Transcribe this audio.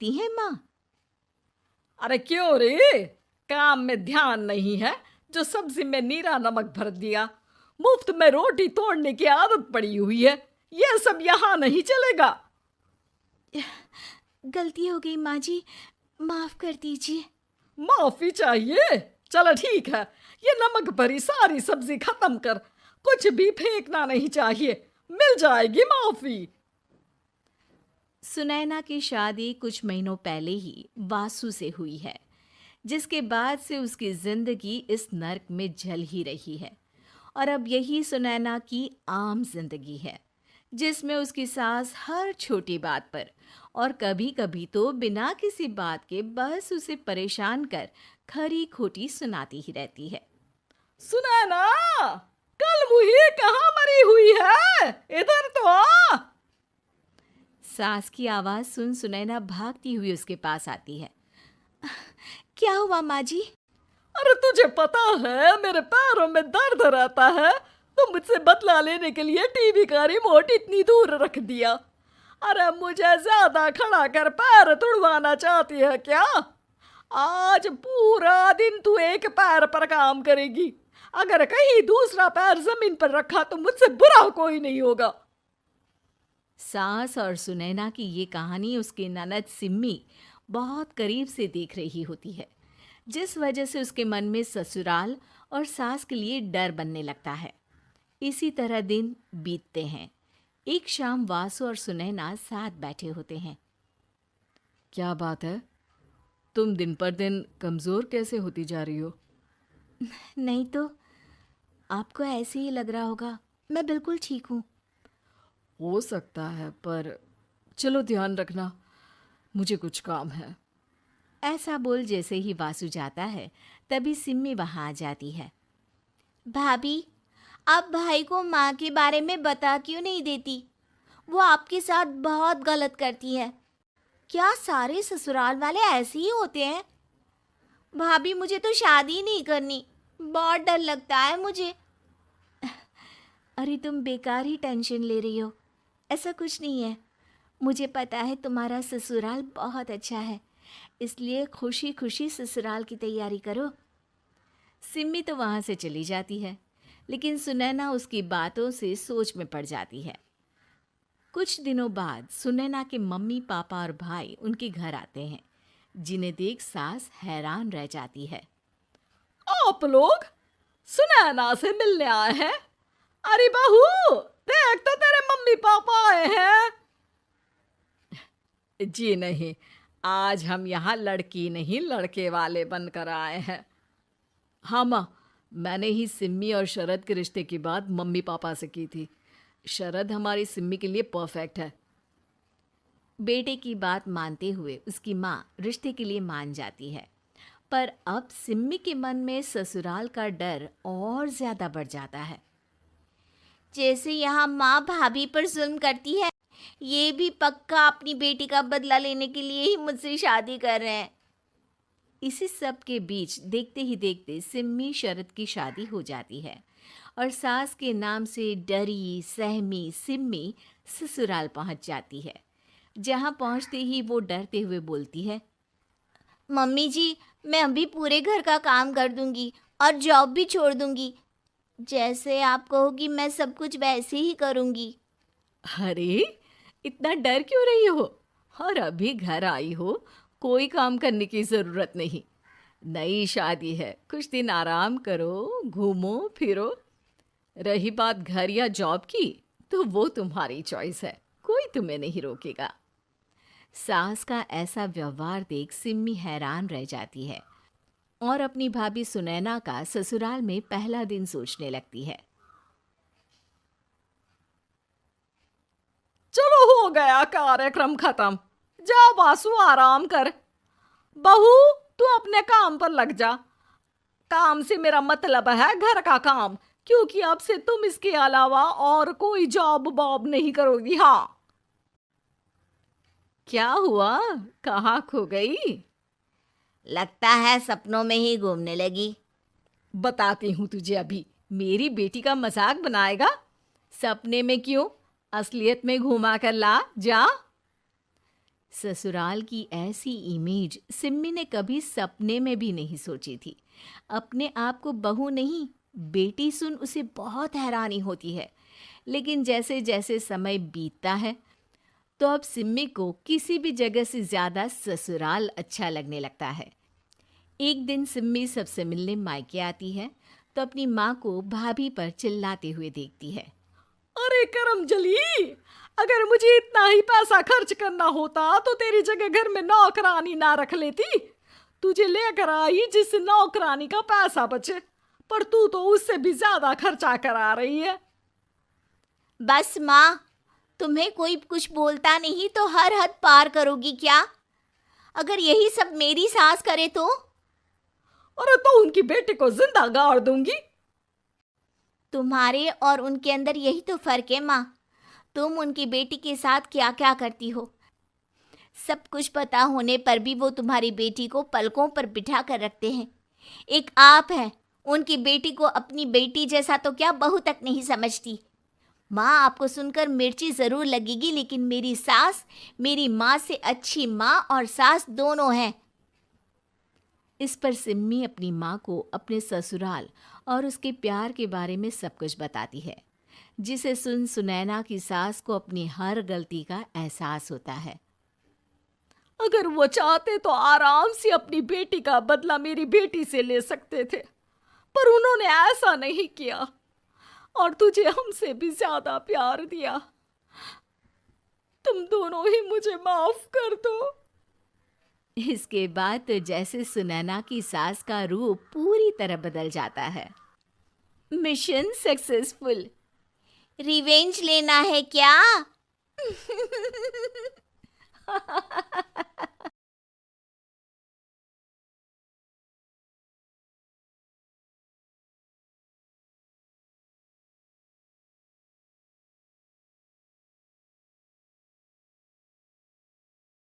करती हैं माँ? अरे क्यों रे, काम में ध्यान नहीं है जो सब्जी में नीरा नमक भर दिया। मुफ्त में रोटी तोड़ने की आदत पड़ी हुई है, ये सब यहाँ नहीं चलेगा। गलती हो गई माँ जी, माफ कर दीजिए। माफी चाहिए? चलो ठीक है, ये नमक भरी सारी सब्जी खत्म कर, कुछ भी फेंकना नहीं चाहिए, मिल जाएगी माफी। सुनैना की शादी कुछ महीनों पहले ही वासु से हुई है, जिसके बाद से उसकी जिंदगी इस नर्क में जल ही रही है। और अब यही सुनैना की आम जिंदगी है, जिसमें उसकी सास हर छोटी बात पर और कभी कभी तो बिना किसी बात के बस उसे परेशान कर खरी खोटी सुनाती ही रहती है। सुनैना, कल मुही कहाँ मरी हुई है, इधर तो आ। सास की आवाज सुन सुनैना भागती हुई उसके पास आती है। क्या हुआ माँ जी? अरे तुझे पता है मेरे पैरों में दर्द रहता है, तो मुझसे बदला लेने के लिए टीवी का रिमोट इतनी दूर रख दिया। अरे मुझे ज्यादा खड़ा कर पैर तुड़वाना चाहती है क्या? आज पूरा दिन तू एक पैर पर काम करेगी, अगर कहीं दूसरा पैर जमीन पर रखा तो मुझसे बुरा कोई नहीं होगा। सास और सुनैना की ये कहानी उसकी ननद सिम्मी बहुत करीब से देख रही होती है, जिस वजह से उसके मन में ससुराल और सास के लिए डर बनने लगता है। इसी तरह दिन बीतते हैं। एक शाम वासु और सुनैना साथ बैठे होते हैं। क्या बात है, तुम दिन पर दिन कमजोर कैसे होती जा रही हो? नहीं तो, आपको ऐसे ही लग रहा होगा, मैं बिल्कुल ठीक हूँ। हो सकता है, पर चलो ध्यान रखना, मुझे कुछ काम है। ऐसा बोल जैसे ही वासु जाता है, तभी सिम्मी वहां आ जाती है। भाभी, आप भाई को माँ के बारे में बता क्यों नहीं देती? वो आपके साथ बहुत गलत करती है। क्या सारे ससुराल वाले ऐसे ही होते हैं? भाभी, मुझे तो शादी नहीं करनी, बहुत डर लगता है मुझे। अरे तुम बेकार ही टेंशन ले रही हो, ऐसा कुछ नहीं है। मुझे पता है तुम्हारा ससुराल बहुत अच्छा है, इसलिए खुशी खुशी ससुराल की तैयारी करो। सिम्मी तो वहाँ से चली जाती है, लेकिन सुनैना उसकी बातों से सोच में पड़ जाती है। कुछ दिनों बाद सुनैना के मम्मी पापा और भाई उनके घर आते हैं, जिन्हें देख सास हैरान रह जाती है। आप लोग सुनैना से मिलने आए हैं? अरे बहू, देख तो तेरे मम्मी पापा आए हैं। जी नहीं, आज हम यहाँ लड़की नहीं लड़के वाले बनकर आए हैं। हाँ माँ, मैंने ही सिम्मी और शरद के रिश्ते की बात मम्मी पापा से की थी। शरद हमारी सिम्मी के लिए परफेक्ट है। बेटे की बात मानते हुए उसकी माँ रिश्ते के लिए मान जाती है, पर अब सिम्मी के मन में ससुराल का डर और ज्यादा बढ़ जाता है। जैसे यहाँ माँ भाभी पर जुल्म करती है, ये भी पक्का अपनी बेटी का बदला लेने के लिए ही मुझसे शादी कर रहे हैं। इसी सब के बीच देखते ही देखते सिम्मी शरद की शादी हो जाती है और सास के नाम से डरी सहमी सिम्मी ससुराल पहुंच जाती है। जहां पहुंचते ही वो डरते हुए बोलती है, मम्मी जी, मैं अभी पूरे घर का काम कर दूंगी और जॉब भी छोड़ दूंगी। जैसे आप कहोगी मैं सब कुछ वैसे ही करूंगी। अरे, इतना डर क्यों रही हो? और अभी घर आई हो, कोई काम करने की जरूरत नहीं। नई शादी है, कुछ दिन आराम करो, घूमो फिरो। रही बात घर या जॉब की, तो वो तुम्हारी चॉइस है, कोई तुम्हें नहीं रोकेगा। सास का ऐसा व्यवहार देख सिम्मी हैरान रह जाती है और अपनी भाभी सुनैना का ससुराल में पहला दिन सोचने लगती है। चलो, हो गया कार्यक्रम खत्म, जा वासु आराम कर। बहू, तू अपने काम पर लग जा। काम से मेरा मतलब है घर का काम, क्योंकि अब से तुम इसके अलावा और कोई जॉब बॉब नहीं करोगी। हाँ। क्या हुआ, कहाँ खो गई? लगता है सपनों में ही घूमने लगी। बताती हूँ तुझे अभी। मेरी बेटी का मजाक बनाएगा? सपने में क्यों, असलियत में घुमा कर ला, जा। ससुराल की ऐसी इमेज सिम्मी ने कभी सपने में भी नहीं सोची थी। अपने आप को बहू नहीं, बेटी सुन उसे बहुत हैरानी होती है। लेकिन जैसे जैसे समय बीतता है तो अब सिम्मी को किसी भी जगह से ज़्यादा ससुराल अच्छा लगने लगता है। एक दिन सिम्मी सबसे मिलने मायके आती है तो अपनी माँ को भाभी पर चिल्लाते हुए देखती है। अरे करमजली, अगर मुझे इतना ही पैसा खर्च करना होता तो तेरी जगह घर में नौकरानी ना रख लेती। तुझे लेकर आई जिस नौकरानी का पैसा बचे, पर तू तो उससे भी ज्यादा खर्चा करा रही है। बस माँ, तुम्हें कोई कुछ बोलता नहीं तो हर हद पार करोगी क्या? अगर यही सब मेरी सास करे तो? अरे तो उनकी बेटी को जिंदा गाड़ दूंगी। तुम्हारे और उनके अंदर यही तो फर्क है माँ। तुम उनकी बेटी के साथ क्या क्या करती हो। सब कुछ पता होने पर भी वो तुम्हारी बेटी को पलकों पर बिठा कर रखते हैं। एक आप है, उनकी बेटी को अपनी बेटी जैसा तो क्या बहू तक नहीं समझती। माँ, आपको सुनकर मिर्ची ज़रूर लगेगी, लेकिन मेरी सास मेरी माँ से अच्छी माँ और सास दोनों हैं। इस पर सिम्मी अपनी माँ को अपने ससुराल और उसके प्यार के बारे में सब कुछ बताती है, जिसे सुन सुनैना की सास को अपनी हर गलती का एहसास होता है। अगर वो चाहते तो आराम से अपनी बेटी का बदला मेरी बेटी से ले सकते थे, पर उन्होंने ऐसा नहीं किया और तुझे हमसे भी ज्यादा प्यार दिया। तुम दोनों ही मुझे माफ कर दो। इसके बाद तो जैसे सुनैना की सास का रूप पूरी तरह बदल जाता है। Mission successful. रिवेंज लेना है क्या?